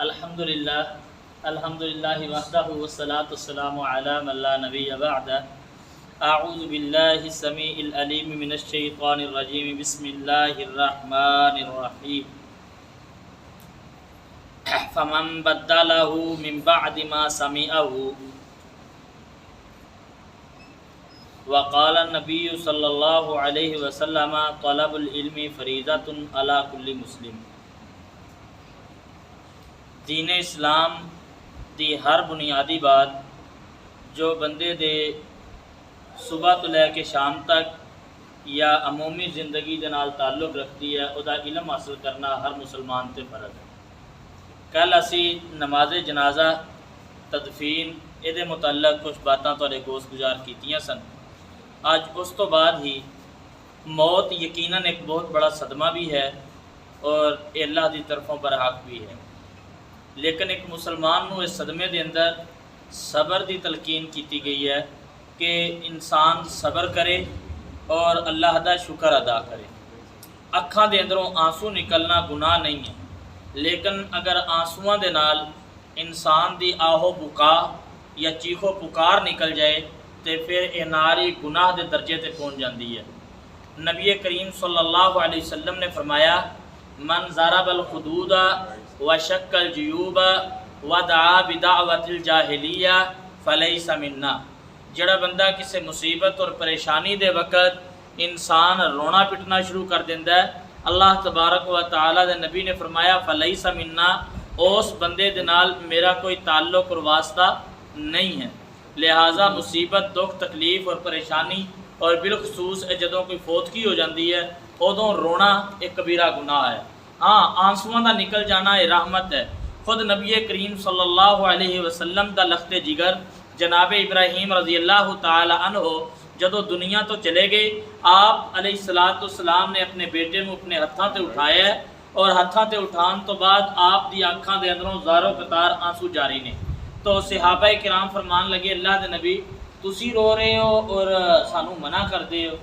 الحمدللہ وحدہ والصلاة والسلام علی من لا نبی بعدہ اعوذ باللہ السمیع العلیم من الشیطان الرجیم بسم اللہ الرحمن الرحیم فمن بدلہ من بعد ما سمعہ وقال النبی صلی اللہ علیہ وسلم طلب العلم فریضۃ علی کل مسلم۔ دین اسلام دی ہر بنیادی بات جو بندے دے صبح تو لے کے شام تک یا عمومی زندگی دے نال تعلق رکھتی ہے، او دا علم حاصل کرنا ہر مسلمان تے فرض ہے۔ کل اسی نماز جنازہ تدفین دے متعلق کچھ باتاں تواڈے گوش گزار کیتیاں سن۔ آج اس تو بعد ہی موت یقیناً ایک بہت بڑا صدمہ بھی ہے اور اللہ دی طرفوں برحق بھی ہے، لیکن ایک مسلمان نو اس صدمے دے اندر صبر دی تلقین کیتی گئی ہے کہ انسان صبر کرے اور اللہ دا شکر ادا کرے۔ اکھاں دے اندروں آنسو نکلنا گناہ نہیں ہے، لیکن اگر آنسواں دے نال انسان دی آہو بکا یا چیخو پکار نکل جائے تے پھر اے ناری گناہ دے درجے تے پہنچ جاندی ہے۔ نبی کریم صلی اللہ علیہ وسلم نے فرمایا من ضرب الحدود وشق الجیوب ودعا بدعوت الجاہلیہ فلیس منا۔ جڑا بندہ کسی مصیبت اور پریشانی دے وقت انسان رونا پٹنا شروع کر دیندا ہے، اللہ تبارک و تعالی دے نبی نے فرمایا فلیس منا، اس بندے دے نال میرا کوئی تعلق اور واسطہ نہیں ہے۔ لہٰذا مصیبت، دکھ، تکلیف اور پریشانی اور بالخصوص جدوں کوئی فوتگی ہو جاندی ہے ادوں رونا ایک کبیرہ گناہ ہے۔ ہاں، آنسواں دا نکل جانا یہ رحمت ہے۔ خود نبی کریم صلی اللہ علیہ وسلم دا لخت جگر جناب ابراہیم رضی اللہ تعالی عنہ جدوں دنیا تو چلے گئے، آپ علیہ السلام نے اپنے بیٹے نو اپنے ہتھاں تے اٹھایا ہے اور ہتھاں تے اٹھان تو بعد آپ دی اکھاں دے اندروں زارو قطار آنسو جاری نے۔ تو صحابہ کرام فرمان لگے اللہ دے نبی تسی رو رہے ہو اور سانو منع کر دے ہو۔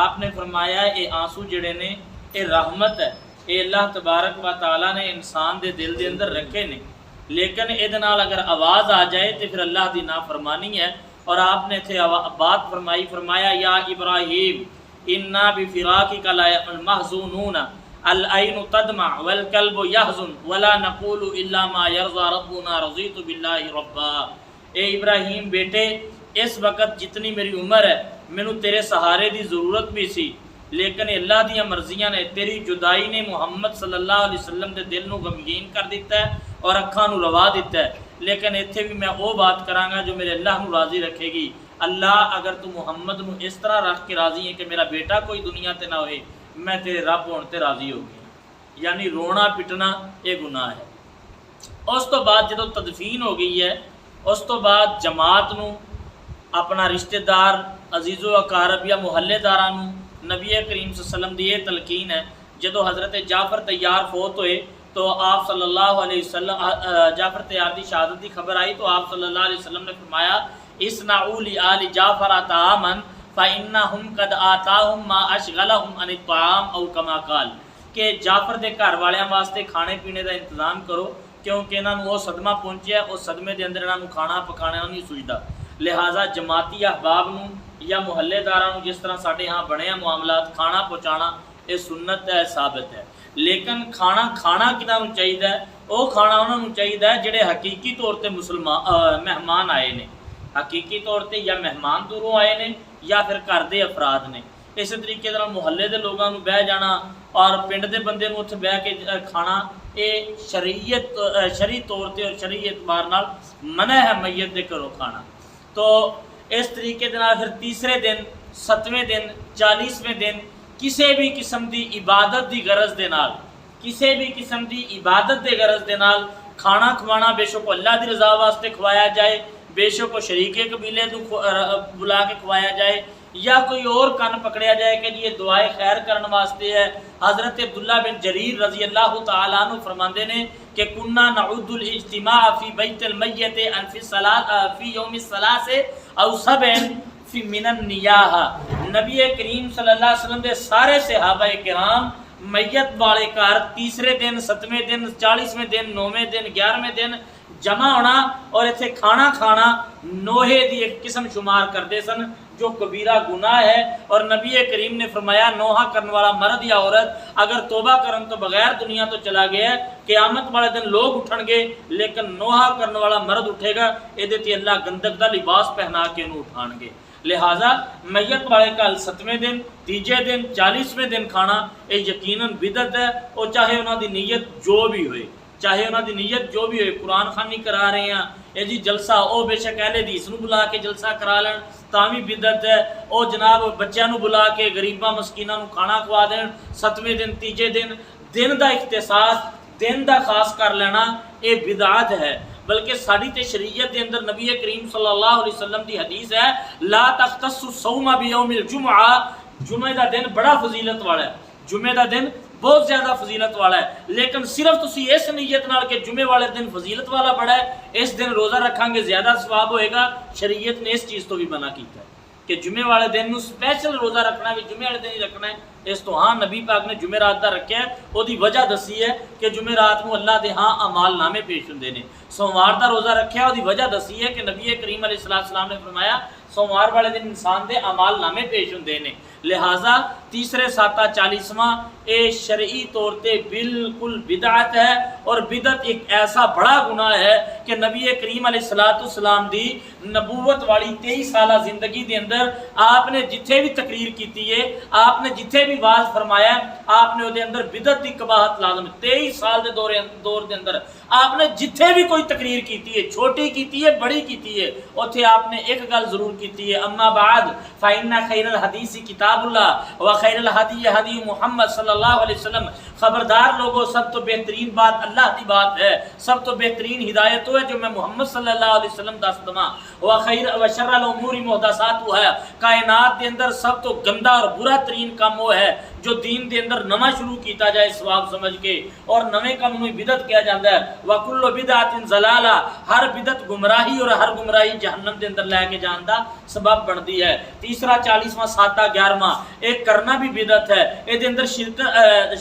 آپ نے فرمایا اے آنسو جڑے نے اے رحمت ہے، اے اللہ تبارک و تعالیٰ نے انسان دے دل دے اندر رکھے نے، لیکن اے نال اگر آواز آ جائے تو پھر اللہ دی نافرمانی ہے۔ اور آپ نے تھے بات فرمایا یا ابراہیم انا بفراقک لمحزونون العین تدمع والقلب یحزن ولا نقول الا ما یرضی ربنا رضیت باللہ ربا۔ اے ابراہیم بیٹے، اس وقت جتنی میری عمر ہے مینوں تیرے سہارے دی ضرورت بھی سی، لیکن اللہ دیاں مرضیاں نے، تیری جدائی نے محمد صلی اللہ علیہ وسلم دے دل نو غمگین کر دیتا ہے اور اکھاں نو روا دیتا ہے۔ لیکن ایتھے بھی میں وہ بات کراں گا جو میرے اللہ نو راضی رکھے گی۔ اللہ اگر تو محمد نو اس طرح رکھ کے راضی ہے کہ میرا بیٹا کوئی دنیا تے نہ ہوئے، میں تیرے رب ہون تے راضی ہو گیا۔ یعنی رونا پٹنا یہ گناہ ہے۔ اس تو بعد جدو تدفین ہو گئی ہے، اس تو بعد جماعت نو، اپنا رشتہ دار، عزیز و اقارب یا محلے داراں نو نبی کریم صلی اللہ علیہ وسلم دی یہ تلقین ہے۔ جدو حضرت جعفر طیار فوت ہوئے تو آپ صلی اللہ علیہ وسلم جعفر طیار دی شہادت دی خبر آئی تو آپ صلی اللہ علیہ وسلم نے فرمایا اصنعوا لآل جعفر طعاما فإنهم قد آتاهم ما اشغلهم عن الطعام او كما قال، کہ جعفر دے گھر والیاں واسطے کھانے پینے دا انتظام کرو کیونکہ انہاں نوں وہ صدمہ پہنچیا، اس صدمے دے اندر انہاں نوں کھانا پکانا نہیں سوچدا۔ لہٰذا جماعتی احباب نوں یا محلے داراں نوں جس طرح ساڈے ہاں بنے معاملات کھانا پہنچانا یہ سنت ہے، ثابت ہے، لیکن کھانا کنہاں نوں چاہیدا ہے؟ وہ کھانا انہاں نوں چاہیدا ہے جڑے حقیقی طور تے مہمان آئے نے، حقیقی طور تے یا مہمان دوروں آئے نے یا پھر گھر دے افراد نے۔ اسی طریقے طرح محلے دے لوگاں نوں بہ جانا اور پنڈ دے بندے نوں اتھے بہ کے کھانا یہ شرعی طور تے اور شرعی اعتبار نال منع ہے میت دے گھروں کھانا۔ تو اس طریقے دے نال پھر تیسرے دن، 7ویں دن، 40ویں دن کسی بھی قسم دی عبادت دی غرض دے نال، کسی بھی قسم دی عبادت دے غرض دے نال کھانا کھوانا بے شک اللہ دی رضا واسطے کھوایا جائے، بے شک وہ شریک قبیلے تو بلا کے کھوایا جائے، یا کوئی اور کن پکڑیا جائے کہ یہ دعائے خیر کرن واسطے ہے۔ حضرت عبداللہ بن جریر رضی اللہ تعالیٰ عنہ فرماندے نے کہ کننا نعد الاجتماع فی بیت المیت فی یوم الثلاث او سبع فی من النیاح۔ نبی کریم صلی اللہ علیہ وسلم دے سارے صحابہ کرام میت والے گھر تیسرے دن 7ویں دن 40ویں دن 9ویں دن 11ویں دن جمع ہونا اور اتنے کھانا کھانا نوحے دی ایک قسم شمار کرتے سن جو کبیرہ گناہ ہے، اور نبی کریم نے فرمایا نوحہ کرنے والا مرد یا عورت اگر توبہ کرن تو بغیر دنیا تو چلا گیا ہے، قیامت والے دن لوگ اٹھن گے لیکن نوحہ کرنے والا مرد اٹھے گا، یہ تے اللہ گندک دا لباس پہنا کے انہوں اٹھان گے۔ لہٰذا میت والے کل 7ویں دن تیجے دن 40ویں دن کھانا یہ یقیناً بدعت ہے، اور چاہے انہوں دی نیت جو بھی ہوئے، چاہے انہوں دی نیت جو بھی ہوئے، قرآن خوانی کرا رہے ہیں اے جی جلسہ او بے شک اہل حدیث نو بلا کے جلسہ کرا لین تاں بھی بدعت ہے، او جناب بچیاں نو بلا کے غریباں مسکیناں نو کھانا کھوا دین 7ویں دن تیجے دن دا اختصاص دن دا خاص کر لینا اے بدعت ہے۔ بلکہ ساری تے شریعت دے اندر نبی کریم صلی اللہ علیہ وسلم دی حدیث ہے لا تختص الصوم بیوم الجمعہ، جمعہ دا دن بڑا فضیلت والا ہے، جمعہ دا دن بہت زیادہ فضیلت والا ہے، لیکن صرف تسی اس نیت نال کہ جمعے والے دن فضیلت والا بڑا ہے اس دن روزہ رکھاں گے زیادہ ثواب ہوئے گا، شریعت نے اس چیز تو بھی منع کیتا ہے کہ جمعے والے دن نو سپیشل روزہ رکھنا ہے، جمعے والے دن ہی رکھنا ہے۔ اس تو ہاں نبی پاک نے جمعے رات دا رکھیا ہے، وہ دی وجہ دسی ہے کہ جمعے رات کو اللہ دے ہاں اعمال نامے پیش ہوندے نے۔ سوموار دا روزہ رکھیا ہے، وہ دی وجہ دسی ہے کہ نبی کریم علیہ السلام نے فرمایا سوموار والے دن انسان دے اعمال نامے پیش ہوندے نے۔ لہٰذا تیسرے ساتہ 40واں اے شرعی طور تے بالکل بدعت ہے، اور بدعت ایک ایسا بڑا گناہ ہے کہ نبی کریم علیہ السلام دی نبوت والی 23 سالہ زندگی دے اندر آپ نے جتھے بھی تقریر کیتی ہے، آپ نے جتھے بھی واز فرمایا ہے، آپ نے وہ دے اندر بدعت دی قباحت لازم 23 سال دے دور دے اندر آپ نے جتھے بھی کوئی تقریر کیتی ہے، چھوٹی کیتی ہے بڑی کیتی ہے، اتھے آپ نے ایک گل ضرور کیتی ہے اما بعد فإن خیر الحدیث کتاب اللہ وخیر الہدی ہدی محمد صلی اللہ علیہ وسلم، خبردار لوگوں سب تو بہترین بات اللہ کی بات ہے، سب تو بہترین ہدایت ہے جو میں محمد صلی اللہ علیہ وسلم دس دما، وخیر وشر الامور محدثاتها ہے، کائنات دے اندر سب تو گندا اور برا ترین کام وہ ہے جو دین دے اندر نواں شروع کیتا جائے ثواب سمجھ کے، اور نویں کام نوں بدعت کیا جاتا ہے۔ وکل بدعت ضلالہ، ہر بدعت گمراہی اور ہر گمراہی جہنم دے اندر لے کے جان دا سبب بنتی ہے۔ تیسرا 40واں ساتہ 11واں ایک کرنا بھی بدعت ہے، اے دے اندر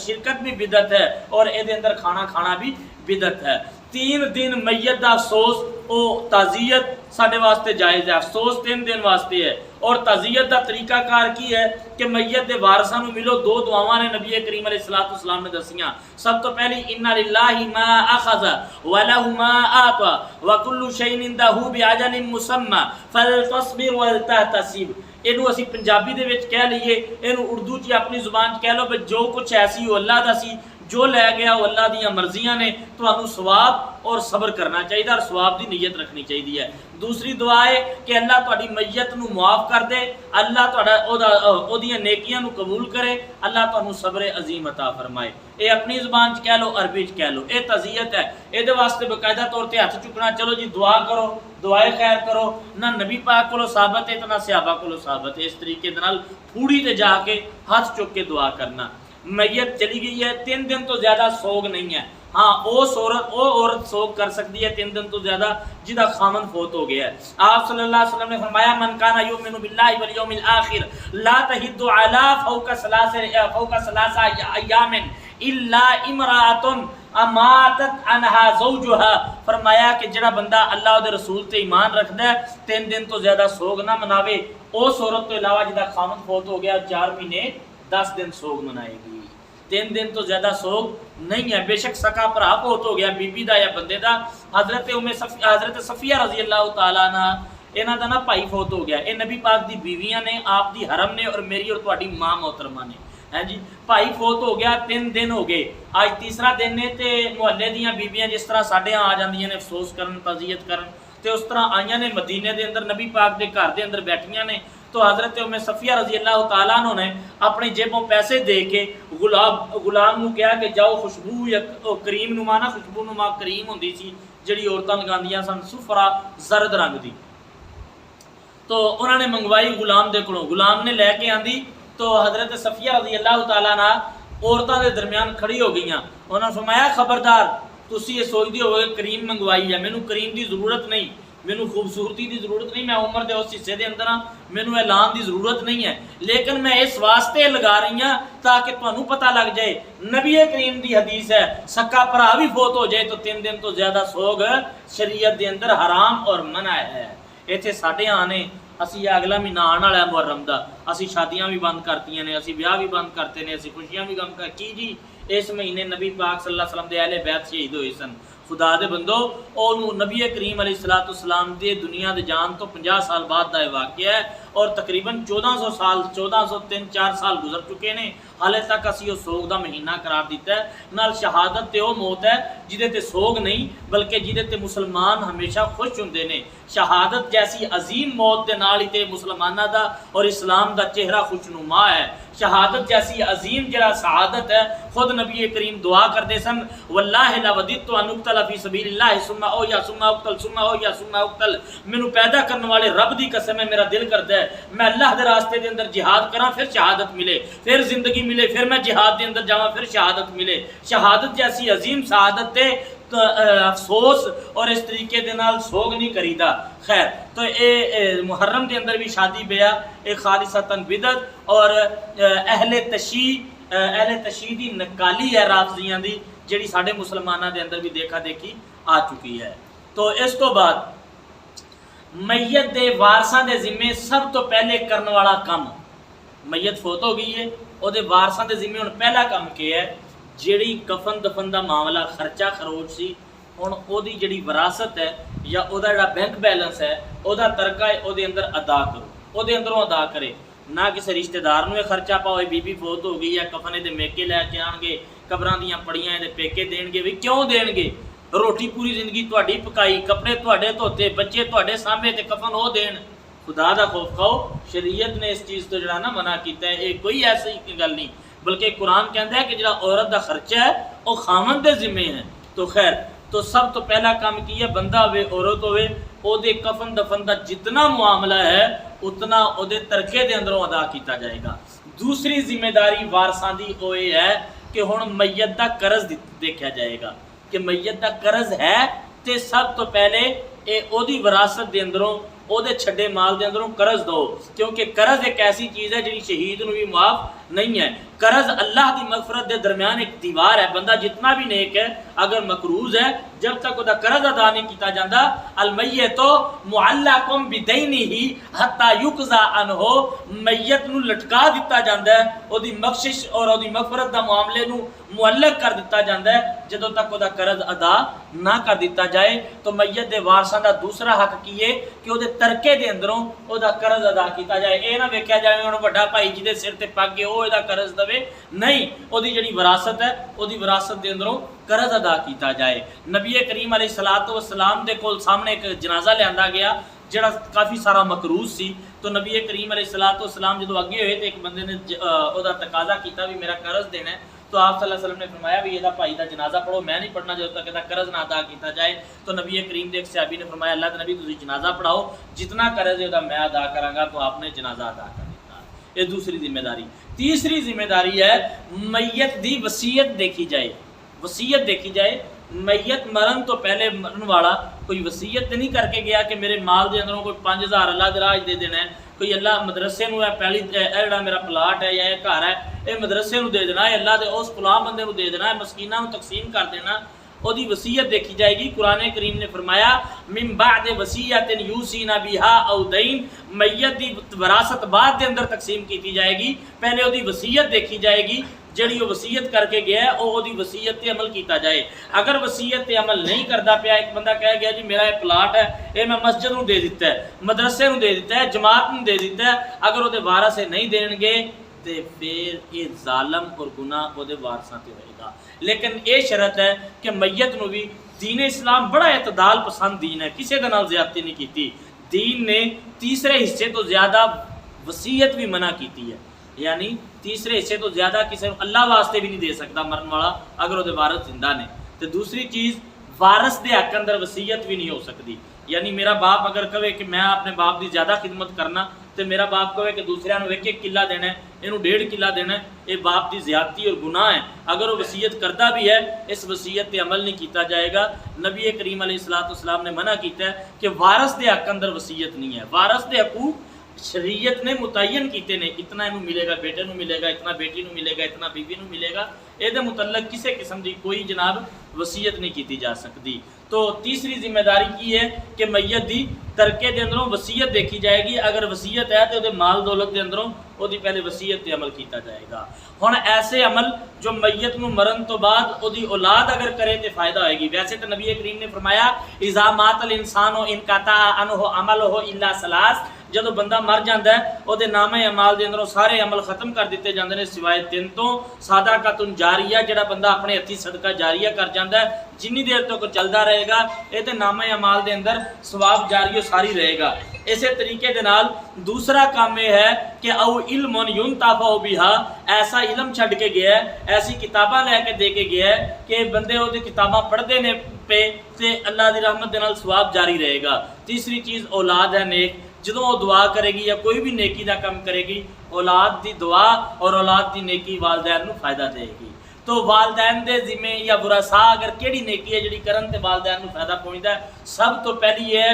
شرکت بھی بدعت ہے، اور اے دے اندر کھانا کھانا بھی بدعت ہے۔ 3 دن میت دا افسوس او تعزیت ساڈے واسطے جائز ہے، افسوس 3 دن واسطے ہے، اور تعزیت دا طریقہ کار کی ہے کہ میت دے وارثاں نوں ملو۔ 2 دعاواں نے نبی کریم علیہ السلام نے دسیاں، سب تو پہلی انا للہ ما اخذ ولہ ما اعطى وکل شیء عنده باجل مسمى فلتصبر ولتحتسب۔ اینو اسی پنجابی دے وچ کہہ لئیے، اینو اردو چ اپنی زبان چ کہہ لو کہ جو کچھ ایسی ہو اللہ دا سی، جو لے گیا وہ اللہ دیاں مرضیاں نے، تو ثواب اور صبر کرنا چاہیے اور ثواب دی نیت رکھنی چاہیے۔ دوسری دعا ہے کہ اللہ تہاڈی میت نو معاف کر دے، اللہ تہاڈا او دیاں نیکیاں نو قبول کرے، اللہ تانوں صبر عظیم عطا فرمائے۔ اے اپنی زبان چ کہہ لو، عربی چ کہہ لو، اے تعزیت ہے۔ اے دے واسطے باقاعدہ طور تے ہاتھ چکنا، چلو جی دعا کرو، دعائے خیر کرو، نہ نبی پاک کولو ثابت ہے نہ صحابہ کولو ثابت ہے اس طریقے دے نال پھوڑی تے جا کے ہاتھ چک کے دعا کرنا۔ میت چلی گئی ہے، 3 دن تو زیادہ سوگ نہیں ہے، ہاں او عورت سوگ کر سکتی ہے 3 دن تو زیادہ جدا خامن فوت ہو گیا ہے۔ آپ صلی اللہ علیہ وسلم نے فرمایا من کان یؤمن باللہ والیوم الآخر لا تحد علی فوق 3 ایام الا امرأۃ اماتت عنہا زوجها، فرمایا کہ جڑا بندہ اللہ دے رسول تے ایمان رکھدا ہے 3 دن تو زیادہ سوگ نہ مناوے، اس عورت تو علاوہ جدا خامن فوت ہو گیا 4 مہینے 10 دن سوگ منائے گی۔ 3 دن تو زیادہ سوگ نہیں ہے، بے شک سکا بھرا فوت ہو گیا بی بی دا یا بندے دا، حضرت صفیہ رضی اللہ تعالیٰ عنہ انہاں دا نا بھائی فوت ہو گیا، اے نبی پاک دی بیویاں نے، آپ دی حرم نے، اور میری اور تہاڈی ماں محترمہ نے، ہے جی بھائی فوت ہو گیا 3 دن ہو گئے، آج تیسرا دن ہے تے محلے دیاں بیبیاں جس طرح ساڈے ہاں آ جاندیاں نے افسوس کرن تعزیت کرن، تے اس طرح آئیاں نے مدینے دے اندر نبی پاک دے گھر دے اندر بیٹھیاں نے، تو حضرت ام صفیہ رضی اللہ تعالیٰ عنہ نے اپنی جیبوں پیسے دے کے غلام نو کہا کہ جاؤ خوشبو یا کریم نما نا خوشبو نما کریم ہوندی سی جڑی عورتاں لگاندیاں سن صفرا زرد رنگ دی، تو انہوں نے منگوائی غلام دے کولوں، غلام نے لے کے آندی تو حضرت صفیہ رضی اللہ تعالیٰ عنہ عورتاں دے درمیان کھڑی ہو گئیاں، انہوں نے فرمایا خبردار تسی یہ سوچ دی ہوئے کریم منگوائی ہے، مینوں کریم دی ضرورت نہیں، مینوں خوبصورتی دی ضرورت نہیں، میں عمر دے اس حصے دے اندر ہاں، مینوں اعلان دی ضرورت نہیں ہے، لیکن میں اس واسطے لگا رہی ہوں تاکہ تانوں پتہ لگ جائے۔ نبی کریم دی حدیث ہے سکا بھرا بھی فوت ہو جائے تو 3 دن تو زیادہ سوگ شریعت دے اندر حرام اور منع ہے۔ ایتھے ساڈے آنے اسی اگلا مہینہ آنے والا ہے محرم دا، اسی شادیاں بھی بند کرتیاں نے، اسی بیاہ بھی بند کرتے نے، اسی خوشیاں بھی بند کر کی جی اس مہینے نبی پاک صلی اللہ علیہ وسلم دے اہل بیت شہید ہوئے سن۔ خدا دے بندو اونوں نبی کریم علیہ الصلوۃ والسلام دے دنیا دے جان تو 50 سال بعد دا واقعہ ہے، اور تقریباً 1400 سال 1403-4 سال گزر چکے نے، حالے تک اسی وہ سوگ دا مہینہ قرار دیتا ہے۔ نال شہادت تے وہ موت ہے جہدے تے سوگ نہیں بلکہ جہدے تے مسلمان ہمیشہ خوش ہوندے نے۔ شہادت جیسی عظیم موت دے نال ہی تے مسلماناں دا اور اسلام دا چہرہ خوشنما ہے۔ شہادت جیسی عظیم جڑا سعادت ہے، خود نبی کریم دعا کرتے سن واللہ لوددت ان اقتل فی سبیل اللہ ثم اویا ثم اقتل ثم اویا ثم اقتل، مینوں پیدا کرنے والے رب دی قسم ہے میرا دل کرتا ہے میں اللہ دے راستے دے اندر جہاد کراں، پھر شہادت ملے، پھر زندگی ملے، پھر میں جہاد دے اندر جاواں، پھر شہادت ملے۔ شہادت جیسی عظیم سعادت تے تو افسوس اور اس طریقے دے نال سوگ نہیں کریدا۔ خیر تو اے محرم دے اندر بھی شادی بیاہ اے خالصتاً بدعت اور اہل تشیع دی نکالی ہے رافضیاں دی، جڑی ساڈے مسلماناں دے اندر بھی دیکھا دیکھی آ چکی ہے۔ تو اس تو بعد میت دے وارثاں دے ذمے سب تو پہلے کرن والا کم، میت فوت ہو گئی ہے او دے وارثاں دے ذمے ہن پہلا کم کیا ہے، جیڑی کفن دفن دا معاملہ خرچہ خروچ سی ہن او دی جڑی وراثت ہے یا او دا جڑا بینک بیلنس ہے او دا ترکہ ہے او دے اندر ادا کرو، او دے اندروں ادا کرے، نہ کسی رشتہ دار نوں خرچہ پاؤ، بی بی فوت ہو گئی ہے کفن دے میکے لے کے آن گے، قبراں دیاں پڑیاں دے پیکے دین گے، کیوں دین گے؟ روٹی پوری زندگی تہاڈی پکائی، کپڑے تہاڈے دھوتے، بچے تہاڈے سامنے تے کفن او دین۔ خدا دا خوف کھاؤ، شریعت نے اس چیز تو جڑا نا منع کیتا ہے، یہ کوئی ایسی گل نہیں، بلکہ قرآن کہندا ہے کہ جڑا عورت دا خرچہ ہے وہ خاوند دے ذمے ہے۔ تو خیر تو سب تو پہلا کام کی ہے، بندہ ہوئے عورت ہوئے او دے کفن دفن دا جتنا معاملہ ہے اتنا او دے ترکے دے اندروں ادا کیتا جائے گا۔ دوسری ذمہ داری وارثاں دی او یہ ہے کہ ہن میت دا قرض دیکھا جائے گا کہ میت دا قرض ہے تے سب تو پہلے اے او دی وراثت دے اندروں او دے چھڈے مال دے اندروں قرض دو، کیونکہ قرض ایک ایسی چیز ہے جڑی شہید نو بھی معاف نہیں ہے۔ قرض اللہ دی مغفرت دے درمیان ایک دیوار ہے، بندہ جتنا بھی نیک ہے اگر مقروض ہے جب تک دا قرض ادا نہیں کیتا جاندا، المیت معلق بدینہ حتی یقضى عنہ، میت نو لٹکا دیتا جاندا ہے، او دی بخشش اور او دی مغفرت دا معاملے نو معلق کر دیتا جاندا ہے جدوں تک او دا قرض ادا نہ کر دیتا جائے۔ تو میت دے وارثاں دا دوسرا حق کی ہے کہ او دے ترکے دے اندروں او دا قرض ادا کیتا جائے۔ اے نہ ویکھیا جائے ہن بڑا بھائی جی دے سر تے پگ گئے او دا قرض دے، نہیں، او دی جڑی وراثت ہے او دی وراثت دے اندروں قرض ادا کیتا جائے۔ نبی کریم علیہ الصلوۃ والسلام دے کول سامنے ایک جنازہ لیندا گیا جڑا کافی سارا مقروض سی، تو نبی کریم علیہ الصلوۃ والسلام جدوں اگے ہوئے تے ایک بندے نے او دا تقاضا کیتا بھی میرا قرض دینا ہے، تو آپ صلی اللہ علیہ وسلم نے فرمایا بھی یہ بھائی دا جنازہ پڑھو، میں نہیں پڑھنا جب تک قرض نہ ادا کیتا جائے۔ تو نبی کریم دے ایک صحابی نے فرمایا اللہ کے نبی تسی جنازہ پڑھاؤ، جتنا قرض ہے میں ادا کراں گا، تو آپ نے جنازہ ادا کر دیتا۔ یہ دوسری ذمہ داری۔ تیسری ذمہ داری ہے میت دی وصیت دیکھی جائے، وصیت دیکھی جائے۔ میت مرن تو پہلے مرن والا کوئی وصیت نہیں کر کے گیا کہ میرے مال دے اندروں کوئی 5000 اللہ دے راہ دے دینا ہے، کوئی اللہ مدرسے نو ہے پہلی جڑا میرا پلاٹ ہے یا یہ گھر ہے یہ مدرسے نو دے دینا ہے، اللہ دے اس فلاں بندے نو دے دینا ہے، مسکیناں نو تقسیم کر دینا، او دی وصیت دیکھی جائے گی۔ قرآن کریم نے فرمایا من بعد وصیت یوصین بہا او دین، میت دی وراثت بعد دے اندر تقسیم کی جائے گی، پہلے او دی وصیت دیکھی جائے گی، جڑی وہ وصیت کر کے گیا ہے او دی وصیت تے عمل کیتا جائے۔ اگر وصیت تے عمل نہیں کردا پیا، ایک بندہ کہہ گیا جی میرا یہ پلاٹ ہے اے میں مسجد نو دے دیتا ہے، مدرسے نو دے دیتا ہے، جماعت نو دے دیتا ہے، اگر او دے وارث نہیں دین گے تے پھر یہ ظالم اور گناہ او دے وارثاں تے ہوئے گا۔ لیکن یہ شرط ہے کہ میت نو بھی دین اسلام بڑا اعتدال پسند دین ہے، کسی دے نال زیادتی نہیں کیتی۔ دین نے تیسرے حصے تو زیادہ وصیت بھی منع کیتی ہے، یعنی تیسرے حصے تو زیادہ کسی اللہ واسطے بھی نہیں دے سکتا مرن والا اگر وہ وارث زندہ نے۔ تو دوسری چیز وارث دے حق اندر وصیت بھی نہیں ہو سکتی، یعنی میرا باپ اگر کہے کہ میں اپنے باپ کی زیادہ خدمت کرنا تو میرا باپ کہے کہ دوسرے نو 1 کلا دینا ہے، یہ 1.5 کلا دینا ہے، یہ باپ کی زیادتی اور گناہ ہے۔ اگر وہ وصیت کرتا بھی ہے اس وصیت پہ عمل نہیں کیتا جائے گا۔ نبی کریم علیہ السلام نے منع کیتا ہے کہ وارث دے حق اندر وصیت نہیں ہے۔ وارث دے حقوق شریعت نے متعین کیتے نے، اتنا انہوں ملے گا بیٹے نو ملے گا، اتنا بیٹی نو ملے گا، اتنا بیوی نو ملے گا، یہ متعلق کسی قسم کی کوئی جناب وصیت نہیں کیتی جا سکتی۔ تو تیسری ذمہ داری کی ہے کہ میت دی ترکے دے اندروں وصیت دیکھی جائے گی، اگر وصیت ہے تو مال دولت دے اندروں وہ دی پہلے وصیت تے عمل کیتا جائے گا۔ ہن ایسے عمل جو میت نو مرن تو بعد او دی اولاد اگر کرے تے فائدہ ہوئے گی۔ ویسے تو نبی کریم نے فرمایا اذا مات الانسان انقطع عنہ عملہ الا ثلاث، جدو بندہ مر جاندہ ہے او دے نامہ اعمال دے اندروں سارے عمل ختم کر دیتے جاندے نے سوائے 3 تو صدقۃ جاریہ، جڑا بندہ اپنے ہتھی صدقہ جاریہ کر جاندہ ہے جنی دیر تک چلدا رہے گا یہ تے نامہ اعمال دے اندر ثواب جاری و ساری رہے گا۔ اسی طریقے دے نال دوسرا کام یہ ہے کہ او علم ينتفع بها، ایسا علم چھڈ کے گیا ہے، ایسی کتاباں لے کے دے کے گیا ہے کہ بندے وہ کتاباں پڑھتے نے پہ تے اللہ دی رحمت دے نال ثواب جاری رہے گا۔ تیسری چیز اولاد ہے نیک، جدوں وہ دعا کرے گی یا کوئی بھی نیکی دا کام کرے گی، اولاد دی دعا اور اولاد دی نیکی والدین نو فائدہ دے گی۔ تو والدین دے ذمے یا ورثاء اگر کیڑی نیکی ہے جڑی کرن تے والدین نو فائدہ پہنچدا ہے، سب تو پہلی یہ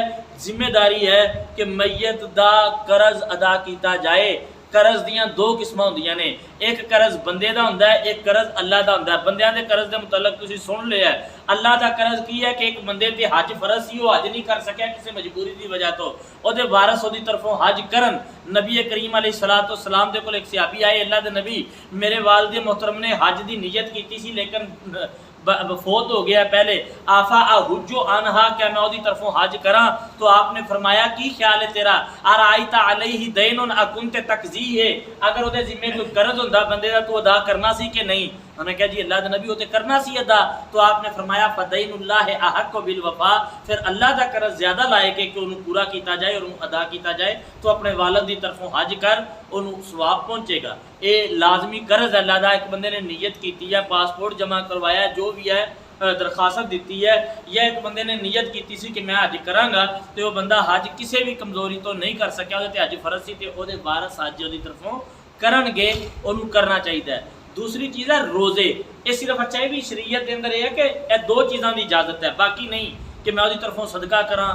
ذمہ داری ہے کہ میت دا قرض ادا کیتا جائے۔ قرض دیاں 2 قسماں ہوندیاں نے، ایک قرض بندے دا ہوندا ہے، ایک قرض اللہ دا ہوندا ہے۔ بندیاں دے قرض دے متعلق تسی سن لیا ہے۔ اللہ دا قرض کی ہے کہ ایک بندے تے حج فرض سی، وہ حج نہیں کر سکیا کسی مجبوری دی وجہ تو، او دے وارث دی طرفوں حج کرن۔ نبی کریم علیہ السلام دے کول ایک صحابی آئے، اللہ دے نبی میرے والد محترم نے حج دی نیت کیتی سی لیکن فوت ہو گیا پہلے، آفا احج عنہا، کیا میں دی طرفوں حج کراں؟ تو آپ نے فرمایا کی خیال ہے تیرا؟ ارائیت علیہ دین اکنت تقضیہ، اگر وہ ذمہ کوئی قرض ہوندا بندے دا تو ادا کرنا سی کہ نہیں؟ انہوں نے کہا جی اللہ دا نبی وہ تے کرنا سی ادا۔ تو آپ نے فرمایا فدین اللہ احق بالوفا، پھر اللہ دا قرض زیادہ لائق ہے کہ انہوں پورا کیتا جائے اور انہوں ادا کیتا جائے۔ تو اپنے والد دی طرفوں حج کر، انہوں ثواب پہنچے گا۔ یہ لازمی قرض ہے اللہ دا۔ ایک بندے نے نیت کیتی ہے، پاسپورٹ جمع کروایا ہے، جو بھی ہے درخواست دیتی ہے، یا ایک بندے نے نیت کیتی سی کہ میں حج کراں گا، تو وہ بندہ حج کسی بھی کمزوری تو نہیں کر سکیا، وہ تے حج فرض سی تے وہ دے وارث حج دی طرفوں کرن گے، انہوں کرنا چاہیے۔ دوسری چیز ہے روزے۔ یہ صرف اچھا ہے بھی شریعت کے اندر یہ ہے کہ یہ 2 چیزاں دی اجازت ہے، باقی نہیں کہ میں دی طرفوں صدقہ کراں،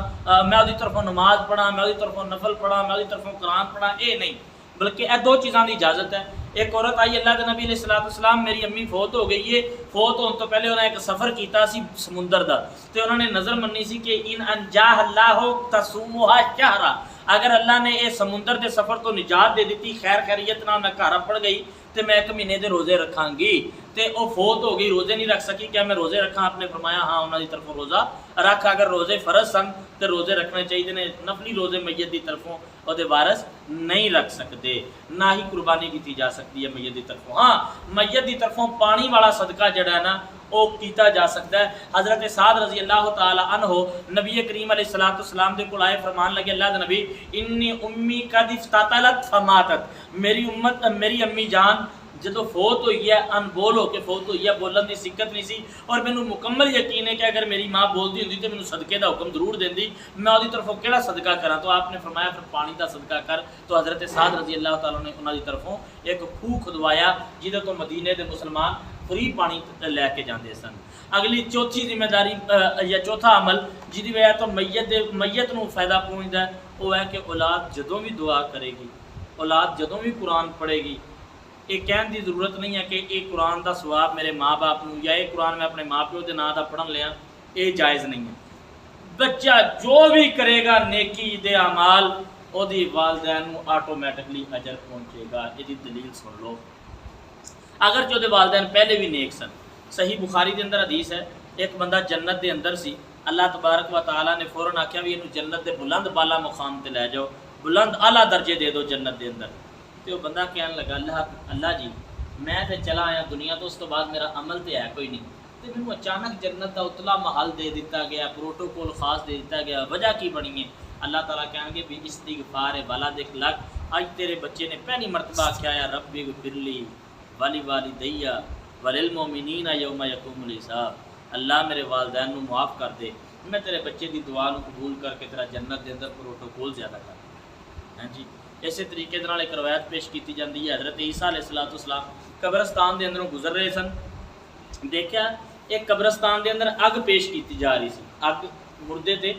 میں دی طرفوں نماز پڑھاں، میں دی طرفوں نفل پڑھاں، میں دی طرفوں قرآن پڑھاں، یہ نہیں، بلکہ یہ 2 چیزاں دی اجازت ہے۔ ایک عورت آئی اللہ کے نبی علیہ السلام، میری امی فوت ہو گئی ہے، فوت ہونے تو پہلے انہوں نے ایک سفر کیتا سی سمندر دا، تو انہوں نے نظر منی سی کہ ان انجاہ اللہ تصومھا شہرا، اگر اللہ نے یہ سمندر دے سفر تو نجات دے دیتی، خیر خیریت نال میں گھر پڑ گئی تو میں 1 مہینے دے روزے رکھاں گی، تے وہ فوت ہو گئی، روزے نہیں رکھ سکی، کیا میں روزے رکھاں؟ آپ نے فرمایا ہاں انہوں دی طرفوں روزہ رکھ۔ اگر روزے فرض سن تو روزے رکھنے چاہیے نے، نفلی روزے میت دی طرفوں وہ وارث نہیں رکھ سکتے، نہ ہی قربانی کی جا سکتی ہے میت دی طرفوں۔ ہاں میت دی طرفوں پانی والا صدقہ جڑا ہے نا وہ کیتا جا سکتا ہے۔ حضرت سعد رضی اللہ تعالی عنہ نبی کریم علیہ السلام دے کول آئے، فرمان لگے اللہ دے نبی انی امی قد افتتلت فماتت، میری امی جان جدو فوت ہوئی ہے، ان بول ہو کے فوت ہوئی ہے، بولن دی سکت نہیں سی، اور مینوں مکمل یقین ہے کہ اگر میری ماں بولدی ہوندی تو مینوں صدقے دا حکم ضرور دیندی، میں اودی طرفوں کیڑا صدقہ کراں؟ تو آپ نے فرمایا پھر پانی دا صدقہ کر۔ تو حضرت سعد رضی اللہ تعالیٰ نے انہاں دی طرفوں ایک کھوہ کھدوایا جہدے تو مدینے دے مسلمان فری پانی لے کے جاندے سن۔ اگلی چوتھی ذمہ داری یا چوتھا عمل جہدی وجہ تو میت نو فائدہ پہنچدا ہے، وہ ہے کہ اولاد جدوں بھی دعا کرے گی، اولاد جدوں بھی قرآن پڑھے گی، یہ کہنے دی ضرورت نہیں ہے کہ یہ قرآن دا ثواب میرے ماں باپ نو یا یہ قرآن میں اپنے ماں پیو دے نام دا پڑھن لیا، یہ جائز نہیں ہے۔ بچہ جو بھی کرے گا نیکی دے اعمال او دی والدین نو آٹومیٹکلی اجر پہنچے گا۔ یہ دلیل سن لو، اگر جو دے والدین پہلے بھی نیک سن۔ صحیح بخاری دے اندر حدیث ہے، ایک بندہ جنت دے اندر سی، اللہ تبارک و تعالیٰ نے فوراً آکھیا بھی انہوں جنت دے بلند بالا مقام تے لے جاؤ، بلند اعلیٰ درجے دے دو جنت دے اندر۔ تو وہ بندہ کہنے لگا اللہ جی میں تے چلا آیا دنیا تو، اس تو بعد میرا عمل تے ہے کوئی نہیں، تو مینوں اچانک جنت دا اتلا محل دے دیتا گیا، پروٹوکول خاص دے دیتا گیا، وجہ کی بنی ہے؟ اللہ تعالیٰ کہیں گے بھی استغفار ولدک لک، آج تیرے بچے نے پہلی مرتبہ کیا یا رب اغفر لی ولی والدیہ وللمؤمنین یوم یقوم الحساب، اللہ میرے والدین نو معاف کر دے، میں تیرے بچے دی دعا نو قبول کر کے تیرا جنت دے اندر پروٹوکول زیادہ کر دیں۔ ہاں جی، اسی طریقے دے نال ایک روایت پیش کی جاتی ہے، حضرت عیسیٰ علیہ السلام قبرستان دے اندروں گزر رہے سن، دیکھا ایک قبرستان دے اندر اگ پیش کی جا رہی سی، اگ مردے تے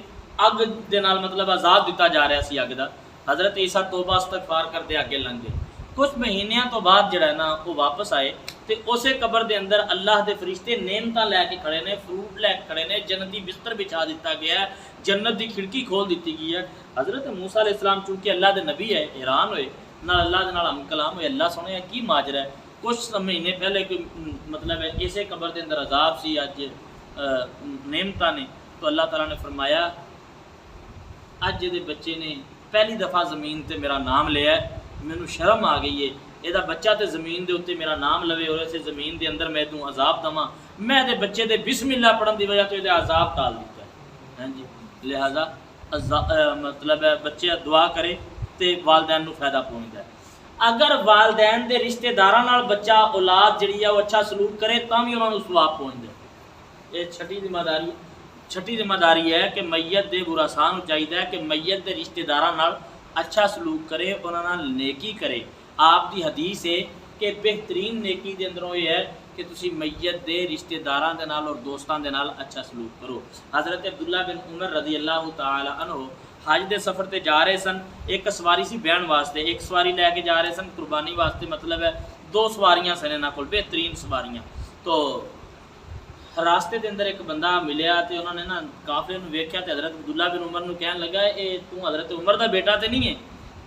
اگ دے نال مطلب عذاب دیتا جا رہا سی اگ دا۔ حضرت عیسیٰ توبہ استغفار کرتے اگے لنگ گئے، کچھ مہینیاں تو بعد جڑا ہے نا وہ واپس آئے تے اسے قبر دے اندر اللہ دے فرشتے نعمتاں لے کے کھڑے نے، فروٹ لے کے کھڑے نے، جنتی بستر بچھا دیتا گیا ہے، جنت دی کھڑکی کھول دیتی گئی ہے۔ حضرت موسیٰ علیہ السلام چونکہ اللہ دے نبی ہے، حیران ہوئے، نہ اللہ دے نال ہم کلام ہوئے، اللہ سنے کی ماجرا ہے۔ کچھ مہینے پہلے کوئی مطلب ہے اسے قبر دے اندر عذاب سی، اج نعمتاں نے، تو اللہ تعالیٰ نے فرمایا اج دے بچے نے پہلی دفعہ زمین تے میرا نام لیا ہے، مینوں شرم آ گئی ہے، یہ بچہ تے زمین دے اتنے میرا نام لوے اور اسے زمین دے اندر میں دوں عذاب دواں، میں دے بچے دے بسم اللہ پڑھن دی وجہ تو یہ عذاب ٹال دیتا ہے۔ ہاں جی، لہذا مطلب ہے بچے دعا کرے تے والدین نو فائدہ پہنچتا ہے۔ اگر والدین دے رشتہ داراں نال بچہ اولاد جڑی ہے وہ اچھا سلوک کرے تاں بھی انہاں نو ثواب پہنچدا ہے۔ یہ چھٹی ذمہ داری ہے کہ میت دے ورثاء نو چاہیے کہ میت دے رشتہ داراں نال اچھا سلوک کرے، انہاں نال نیکی کرے۔ آپ دی حدیث ہے کہ بہترین نیکی دے اندروں یہ ہے کہ تسی میت دے رشتہ داراں دے نال اور دوستاں دے نال اچھا سلوک کرو۔ حضرت عبداللہ بن عمر رضی اللہ تعالی عنہ حج دے سفر تے جا رہے سن، ایک سواری سی بہن واسطے، ایک سواری لے کے جا رہے سن قربانی واسطے، مطلب ہے 2 سواریاں سن انہاں کول، بہترین سواریاں۔ تو راستے دے اندر ایک بندہ ملیا تے انہوں نے نا قافلے نو ویکھیا تے حضرت عبداللہ بن عمر نو کہن لگا اے تو حضرت عمر دا بیٹا تے نہیں ہے،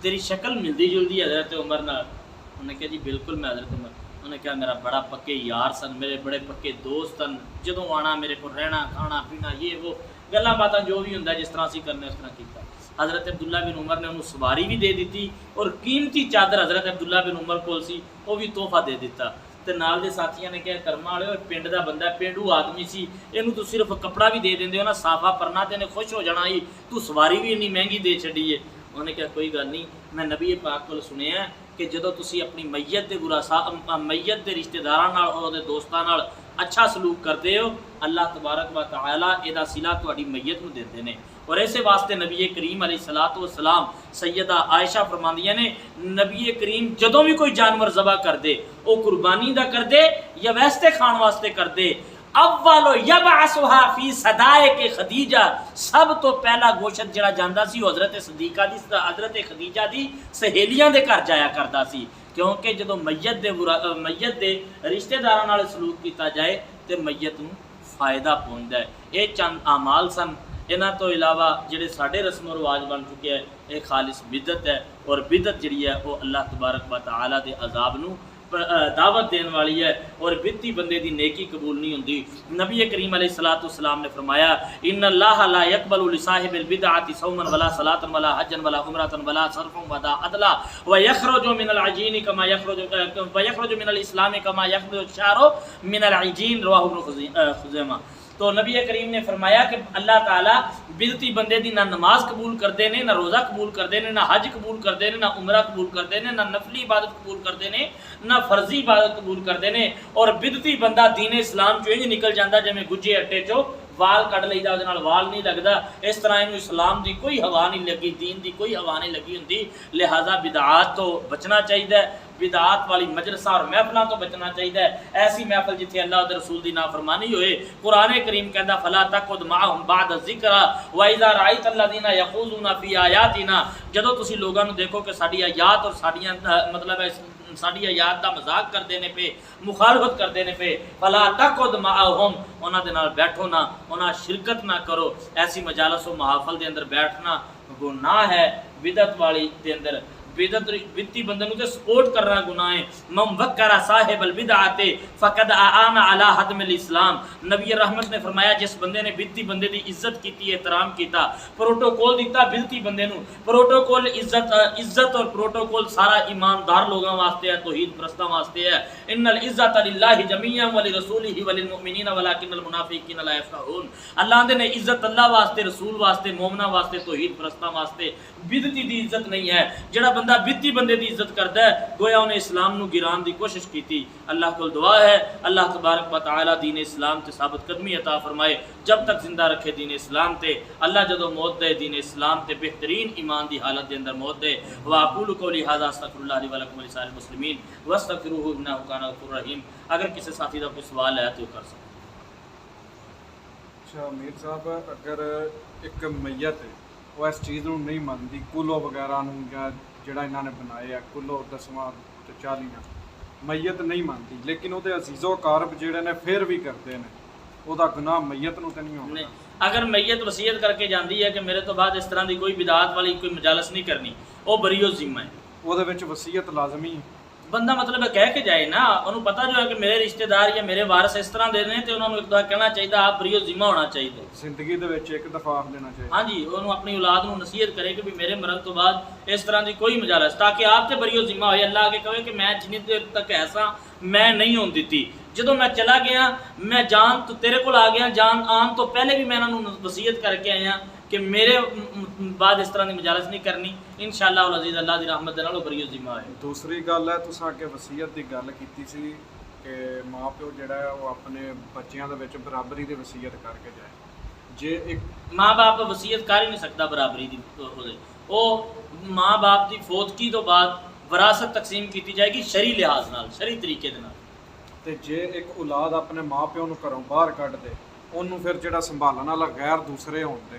تیری شکل ملدی جلدی ہے حضرت عمر نال۔ انہوں نے کہا جی بالکل میں حضرت عمر۔ انہوں نے کہا میرا بڑا پکے یار سن، میرے بڑے پکے دوست سن، جدوں آنا میرے کو رہنا کھانا پینا یہ وہ گلاں باتاں جو بھی ہوندا جس طرح اسی کرنے اس طرح کیتا۔ حضرت عبداللہ بن عمر نے انہوں سواری بھی دے دیتی اور قیمتی چادر حضرت عبداللہ بن عمر کول سی وہ بھی تحفہ دے دیتا۔ تے نال دے ساتھیاں نے کہا کرما والے پنڈ دا بندہ پینڈو آدمی سی، اینو تو صرف کپڑا بھی دے دیندے ہو نا صافا پرنا تے نے خوش ہو جانا ہی، تو سواری بھی اتنی مہنگی دے چھڈی ہے۔ انہوں نے کہا کوئی گل نہیں، میں نبی پاک کول سنیا کہ جدوں تسی اپنی میت دے ورثاء میت دے رشتہ داراں نال اور دے دوستاں نال اچھا سلوک کرتے ہو، اللہ تبارک و تعالی ادا صلہ تہاڈی میت نو دیندے نے۔ اور ایسے واسطے نبی کریم علیہ الصلوۃ والسلام سیدہ عائشہ فرماندیاں نے نبی کریم جدوں بھی کوئی جانور ذبح کر دے وہ قربانی دا کر دے یا ویستے کھان واسطے کر دے، اولو یبعثها فی صدائق خدیجہ، سب تو پہلا گوشت جڑا جاندا سی حضرت صدیقہ دی حضرت خدیجہ دی سہیلیاں دے گھر جایا کردا سی، کیونکہ جدوں میت دے رشتہ داراں نال سلوک کیتا جائے تے میت نوں فائدہ پہنچدا ہے۔ یہ چند اعمال سن، انہاں تو علاوہ جڑے ساڈے رسم و رواج بن چکے ہیں یہ خالص بدعت ہے، اور بدعت جڑی ہے وہ اللہ تبارک و تعالی دے عذاب نو دعوت دین والی ہے، اور بدعتی بندے دی نیکی قبول نہیں ہوندی۔ نبی کریم علیہ الصلوۃ والسلام نے فرمایا ان اللہ لا يقبل لصاحب البدعۃ صوما ولا صلاۃ ولا حجا ولا عمرۃ ولا صرفا ولا عدلا ويخرج من العجین کما يخرج من الاسلام كما يخرج الشعر من العجین، رواہ ابن خزیمہ۔ تو نبی کریم نے فرمایا کہ اللہ تعالیٰ بدعتی بندے دی نہ نماز قبول کردے نے، نہ روزہ قبول کردے نے، نہ حج قبول کردے نے، نہ عمرہ قبول کردے نے، نہ نفلی عبادت قبول کردے نے، نہ فرضی عبادت قبول کردے نے۔ اور بدعتی بندہ دین اسلام چوں انج نکل جاندا جویں گجے اٹے چوں وال کڈ لئیدا، اودے نال وال نہیں لگدا، اس طرح اینوں اسلام دی کوئی ہوا نہیں لگی، دین دی کوئی ہوا نہیں لگی ہوندی۔ لہذا بدعات تو بچنا چاہیے، بدعات والی مجلساں اور محفلاں تو بچنا چاہیے، ایسی محفل جتھے اللہ اور رسول دی نافرمانی ہوئے۔ قرآن کریم کہندا فلا تقعد معهم بعد الذکر واذا رأیت الذین یخوضون فی آیاتنا، جدوں تسی لوگاں نو دیکھو کہ ساڈی آیات اور ساڈیاں مطلب ہے ساڈی آیات دا مذاق کردے نے پہ، مخالفت کردے نے پہ، فلا تقعد معهم، انہاں دے نال بیٹھو نہ، انہاں شرکت نہ کرو۔ ایسی مجالس و محافل دے اندر بیٹھنا گناہ ہے، بدعت والی دے اندر بدعتی بندے نو تے سپورٹ کرنا گناہ ہے۔ من وکر صاحب البدعۃ فقد اعان علی حدم الاسلام، نبی رحمت نے فرمایا جس بندے نے بدعتی بندے دی عزت کیتی، احترام کیتا، پروٹوکول دیتا بدعتی بندے نو، پروٹوکول عزت اور پروٹوکول سارا ایماندار لوگاں واسطے ہے، توحید پرستاں واسطے ہے۔ ان العزت للہ جميعا ولرسولہ وللمؤمنین ولکن المنافقین لا یفقهون، اللہ دے نے عزت اللہ واسطے، رسول واسطے، مومناں واسطے، توحید پرستاں واسطے، بدعتی دی عزت نہیں ہے۔ جڑا بندہ بیتی بندے دی عزت کرتا ہے گویا انہیں اسلام نو گران دی کوشش کیتی۔ اللہ کو دعا ہے اللہ تبارک و تعالی دین اسلام تے ثابت قدمی عطا فرمائے، جب تک زندہ رکھے دین اسلام تے، اللہ جدو موت دے دین اسلام تے بہترین ایمان دی حالت دے اندر موت دے۔ واقول قولی ھذا استغفر اللہ لی ولکم ولسائر المسلمین واستغفروہ انہ کان غفورا رحیم۔ اگر کسی ساتھی دا کوئی سوال ہے تو کر سکتے۔ اچھا میر صاحب، اگر ایک میت ہے وہ اس چیز نو نہیں منتی، کلو وغیرہ نو یا جڑا انہوں نے بنایا کلو 10واں تے 40 میت نہیں منتی، لیکن وہ عزیز و اقارب جڑے نے پھر بھی کرتے ہیں، وہ گناہ میت نو تے نہیں ہونا؟ اگر میت وصیت کر کے جاندی ہے کہ میرے تو بعد اس طرح دی کوئی بدعات والی کوئی مجالس نہیں کرنی، وہ بری و ذمہ ہے، وہ وصیت لازمی ہے۔ بندہ مطلب ہے کہہ کے جائے نا، انہوں پتہ جو ہے کہ میرے رشتہ دار یا میرے وارث اس طرح دے رہے ہیں تو انہوں نے ایک دفعہ کہنا چاہیے آپ بری و ذمہ ہونا چاہیے، زندگی دے وچ ایک دفعہ آخ دینا چاہیے۔ ہاں جی، انہوں اپنی اولاد نو نصیحت کرے کہ بھی میرے مرن تو بعد اس طرح دی کوئی مجالس، تاکہ آپ تے بری و ذمہ ہوئے، اللہ آگے کہے کہ میں جنی دیر تک ایسا میں نہیں ہون دیتی، جدو میں چلا گیا میں جان تو تیرے کو آ گیا، جان آن تو پہلے بھی میں انہوں وصیت کر کے آیا کہ میرے بعد اس طرح کی مجالس نہیں کرنی، انشاءاللہ العزیز اللہ دی رحمت دے نال بری ذمہ ہے۔ دوسری گل ہے تساں کہ وصیت دی گل کیتی سی کہ ماں پیو جڑا ہے وہ اپنے بچیاں دے وچ برابری دی وصیت کر کے جائے، جے ایک ماں باپ وصیت کر ہی نہیں سکتا برابری دی، وہ ماں باپ دی فوتگی تو بعد وراثت تقسیم کیتی جائے گی شرعی لحاظ نال، شرعی طریقے دے نال۔ تے جے ایک اولاد اپنے ماں پیو نو گھروں باہر کڈ دے، انہوں پھر جڑا سنبھالن والا غیر دوسرے ہون دے،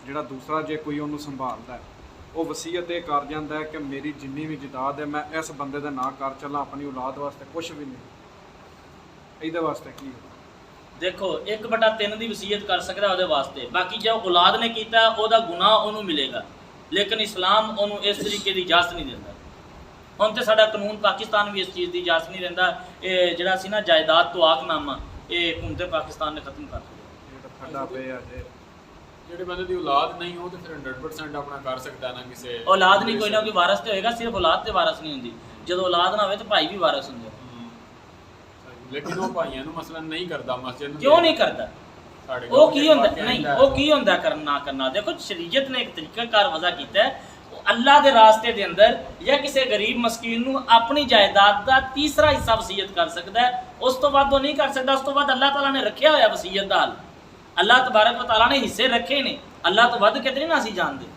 جڑا دوسرا جے کوئی انہوں سنبھالدا ہے، وہ وصیت یہ کر جاندا ہے کہ میری جنی بھی جائیداد ہے میں اس بندے دے نام کر چلا، اپنی اولاد واسطے کچھ بھی نہیں، ایدے واسطے کی ہو؟ دیکھو 1/3 دی وصیت کر سکدا ہے واسطے، باقی جو اولاد نے کیتا ہے وہ گناہ انہوں ملے گا، لیکن اسلام انہوں اس طریقے دی اجازت نہیں دیتا۔ ہن تے ساڈا قانون پاکستان بھی اس چیز دی اجازت نہیں دیندا، یہ جڑا سی نا جائیداد تو آگ نامہ یہ حکومت پاکستان نے ختم کر دیا۔ جڑے بندے دی اولاد نہیں ہو تو پھر 100% اپنا کر سکتا ہے نا، کسے اولاد نہیں کوئی نہ کوئی وارث تے ہوئے گا، صرف اولاد تے وارث نہیں ہوندی، جدو اولاد نہ ہوئے تو بھائی بھی وارث ہوندے۔ لیکن وہ بھائیاں نو مثلا نہیں کردا، مسجد کیوں نہیں کردا؟ وہ کی ہوندا نہیں، وہ کی ہوندا کرنا کرنا؟ دیکھو شریعت نے ایک طریقہ کار وضع کیتا ہے، اللہ دے راستے دے اندر یا کسی غریب مسکین نو اپنی جائیداد دا تیسرا حصہ وصیت کر سکتا ہے، اس تو بعد وہ نہیں کر سکتا۔ اس تو بعد اللہ تعالیٰ نے رکھیا ہوا وصیت دا حل، اللہ تبارک و تعالیٰ نے حصے رکھے نے، اللہ تو ود کتنے نہ اسی جان دے،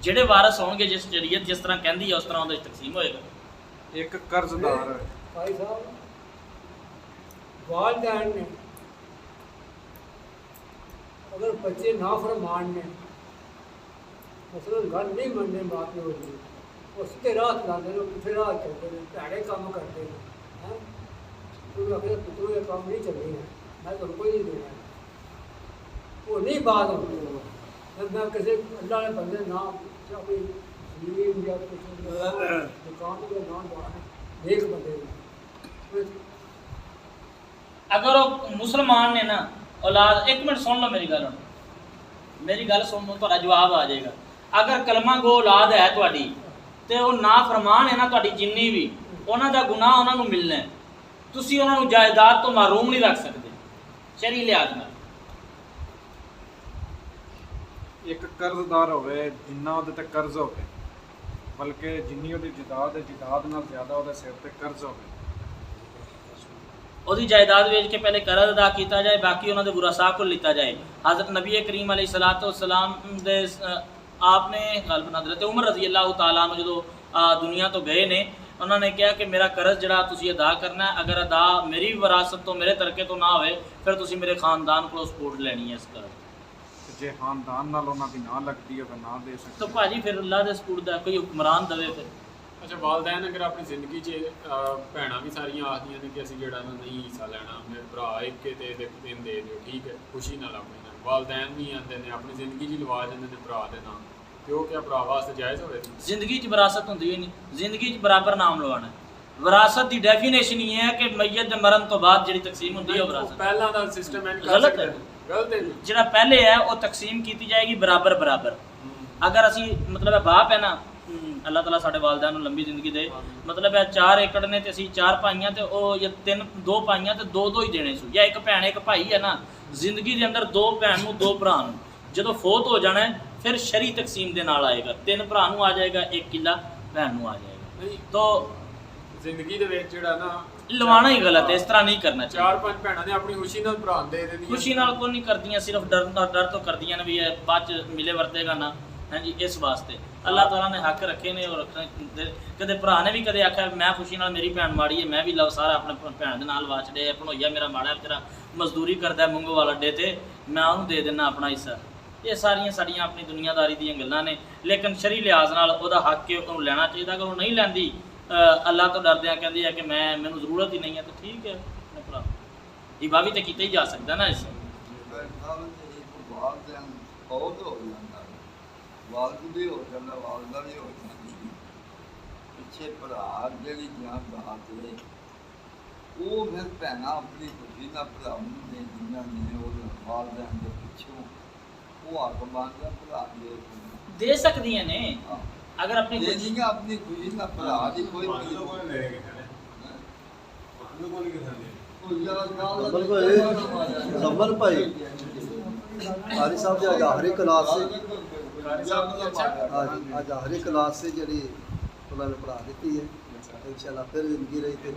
جڑے وارث ہون گے جس شریعت جس طرح کہندی ہے اس طرح اودے تقسیم ہوئے گا۔ ایک قرض دار ہے بھائی صاحب، والدین نے اگر بچے نافرمان نے مثلا گل نہیں مننے ماں پیو کی، وہ سیدھے راہ چلاتے ہیں، پٹھے راہ چلتے ہیں، پیڑے کام کرتے ہیں، کیونکہ اگر پتروں یہ کام نہیں چلے ہیں میں تو کوئی نہیں دینا، وہ نہیں بات ہوتی ہے۔ میں کسی اللہ نے بندے نام کوئی زمین یا کچھ دکان کے نام ایک بندے اگر وہ مسلمان نے نا اولاد، ایک منٹ سن لو میری گل، میری گل سن لو تو جواب آ جائے گا۔ اگر کلمہ گو اولاد ہے تہاڈی تے وہ نافرمان ہے نا تہاڈی جنی بھی، انہاں دا گناہ انہاں نوں ملنا ہے، تسی انہاں نوں جائیداد تو محروم نہیں رکھ سکتے شرعی لحاظ نال۔ ایک قرض دار ہوئے جنہ وہ قرض ہوئے، بلکہ جنی وہ جائیداد ہے جائیداد نال زیادہ وہ سر تے قرض ہوئے، وہ جائیداد ویچ کے پہلے قرض ادا کیتا جائے، باقی انہوں نے ورثاء کو لیتا جائے۔ حضرت نبی کریم علیہ الصلوۃ والسلام دے آپ نے غالباً حضرت عمر رضی اللہ تعالیٰ عنہ جدو دنیا تو گئے نے، انہوں نے کہا کہ میرا قرض جڑا تسی ادا کرنا ہے، اگر ادا میری وراثت تو میرے ترکے تو نہ ہوئے پھر تسی میرے خاندان کو سپورٹ لینی ہے اس قرض۔ جے خاندان نال انہاں دی نہ لگتی ہے نہ دے سکتے تو بھاجی پھر اللہ دے سپورٹ دا کوئی حکمران دے پھر۔ اچھا والدین اگر اپنی زندگی بھੈਣਾਂ بھی ساریاں آخدیاں نے کہ اسی جڑا نا نہیں حصہ لینا، میرے بھرا ایک کے تے دن دے دیو، ٹھیک ہے خوشی نال اپنے نال، والدین بھی آندے نے اپنی زندگی لوا جاندے نے بھرا دے نام، تے وہ کیا بھرا واسطے جائز ہوئے؟ زندگی چ وراثت ہوندی ہی نہیں، زندگی چ برابر نام لوانا ہے۔ وراثت دی ڈیفینیشن یہ ہے کہ میت دے مرن تو بعد جڑی تقسیم ہوندی ہے وہ وراثت پہلا دا سسٹم ہے غلط ہے، غلط ہے جڑا پہلے ہے وہ تقسیم کیتی جائے گی برابر برابر۔ اگر اسی مطلب ہے باپ ہے نا، اللہ تعالیٰ ساڈے والدین نوں لمبی زندگی دے، مطلب ہے 4 ایکڑ نے تے اسی 4 بھائیاں تے او یا 2 بھائیاں تے 2 ہی دینے سو، یا ایک بھੈਣ ایک بھائی ہے نا، زندگی دے اندر 2 بھੈਣ نوں 2 بھرا نوں، جدو فوت ہو جانا ہے ਫਿਰ ਸ਼ਰੀ ਤਕਸੀਮ ਦੇ ਨਾਲ ਆਏਗਾ। 3 ਭਰਾ ਨੂੰ ਆ ਜਾਏਗਾ, 1 ਕਿੱਲਾ ਭੈਣ ਨੂੰ ਆ ਜਾਏਗਾ। ਨਹੀਂ ਤੋ ਜ਼ਿੰਦਗੀ ਦੇ ਵਿੱਚ ਜਿਹੜਾ ਨਾ ਲਵਾਣਾ ਹੀ ਗਲਤ ਹੈ, ਇਸ ਤਰ੍ਹਾਂ ਨਹੀਂ ਕਰਨਾ ਚਾਹੀਦਾ। 4-5 ਭੈਣਾਂ ਨੇ ਆਪਣੀ ਖੁਸ਼ੀ ਨਾਲ ਭਰਾ ਨੂੰ ਦੇ ਦੇਣੀ ਖੁਸ਼ੀ ਨਾਲ ਕੋਈ ਨਹੀਂ ਕਰਦੀਆਂ, ਸਿਰਫ ਡਰ ਤੋਂ ਕਰਦੀਆਂ ਨੇ ਵੀ ਇਹ ਬਾਅਦ ਚ ਮਿਲੇ ਵਰਤੇਗਾ ਨਾ। ਹਾਂਜੀ, ਇਸ ਵਾਸਤੇ ਅੱਲਾਹ ਤਾਲਾ ਨੇ ਹੱਕ ਰੱਖੇ ਨੇ ਔਰ ਕਦੇ ਭਰਾ ਨੇ ਵੀ ਕਦੇ ਆਖਿਆ ਮੈਂ ਖੁਸ਼ੀ ਨਾਲ ਮੇਰੀ ਭੈਣ ਮਾੜੀ ਹੈ ਮੈਂ ਵੀ ਲਵ ਸਾਰਾ ਆਪਣੇ ਭੈਣ ਦੇ ਨਾਲ ਵਾਚੜੇ, ਭਣੋਈਆ ਮੇਰਾ ਮਾੜਾ ਵਿਚਾਰਾ ਮਜ਼ਦੂਰੀ ਕਰਦਾ ਮੂੰਗੋਵਾਲ ਅੱਡੇ ਤੇ, ਮੈਂ ਉਹਨੂੰ ਦੇ ਦਿੰਦਾ ਆਪਣਾ ਹਿੱਸਾ। ਇਹ ਸਾਰੀਆਂ ਸਾਡੀਆਂ ਆਪਣੀ ਦੁਨੀਆਦਾਰੀ ਦੀਆਂ ਗੱਲਾਂ ਨੇ, ਲੇਕਿਨ ਸ਼ਰੀ ਲਿਹਾਜ਼ ਨਾਲ ਉਹਦਾ ਹੱਕ ਹੈ, ਉਹਨੂੰ ਲੈਣਾ ਚਾਹੀਦਾ। ਅਗਰ ਉਹ ਨਹੀਂ ਲੈਂਦੀ ਅੱਲਾਹ ਤੋਂ ਡਰਦਿਆਂ ਕਹਿੰਦੀ ਹੈ ਕਿ ਮੈਨੂੰ ਜ਼ਰੂਰਤ ਹੀ ਨਹੀਂ ਹੈ, ਤਾਂ ਠੀਕ ਹੈ ਆਪਣੇ ਭਰਾ ਹਿਬਾ ਵੀ ਤਾਂ ਕੀਤਾ ਹੀ ਜਾ ਸਕਦਾ ਨਾ। ਇਸ ਵਾਲਦ ਵੀ ਹੋ ਜਾਂਦਾ, ਵਾਲਦਾ ਵੀ ਹੋ ਜਾਂਦੀ। ਪਿੱਛੇ ਭਰਾ ਜਿਹੜੀ ਜਾਂ ਬਾਤ ਹੈ ਉਹ ਫਿਰ ਭੈਣਾਂ ਆਪਣੀ ਖੁਸ਼ੀ ਨਾਲ ਭਰਾ ਨੂੰ ਦੇ ਦਿੰਦੀਆਂ ਨੇ, ਉਹ ਵਾਲਦਿਆਂ ਦੇ ਪਿੱਛੋਂ ਉਹ ਹੱਕ ਮੰਗਦਾ ਭਰਾ ਦੇ ਸਕਦੀਆਂ ਨੇ ਅਗਰ ਆਪਣੀ ਦੇ ਦਿੰਦੀਆਂ ਆਪਣੀ ਖੁਸ਼ੀ ਨਾਲ ਭਰਾ ਦੀ ਕੋਈ ਜ਼ਬਰ ਭਾਈ ਕਾਰੀ ਸਾਹਿਬ ਦੀ ਅੱਜ ਆਖਰੀ ਕਲਾਸ ਸੀ, ਅੱਜ ਆਖਰੀ ਕਲਾਸ ਸੀ ਜਿਹੜੀ ਉਹਨਾਂ ਨੇ ਪੜ੍ਹਾ ਦਿੱਤੀ ਹੈ। ਇਨਸ਼ਾਅੱਲਾ ਫਿਰ ਜ਼ਿੰਦਗੀ ਰਹੀ ਤੇ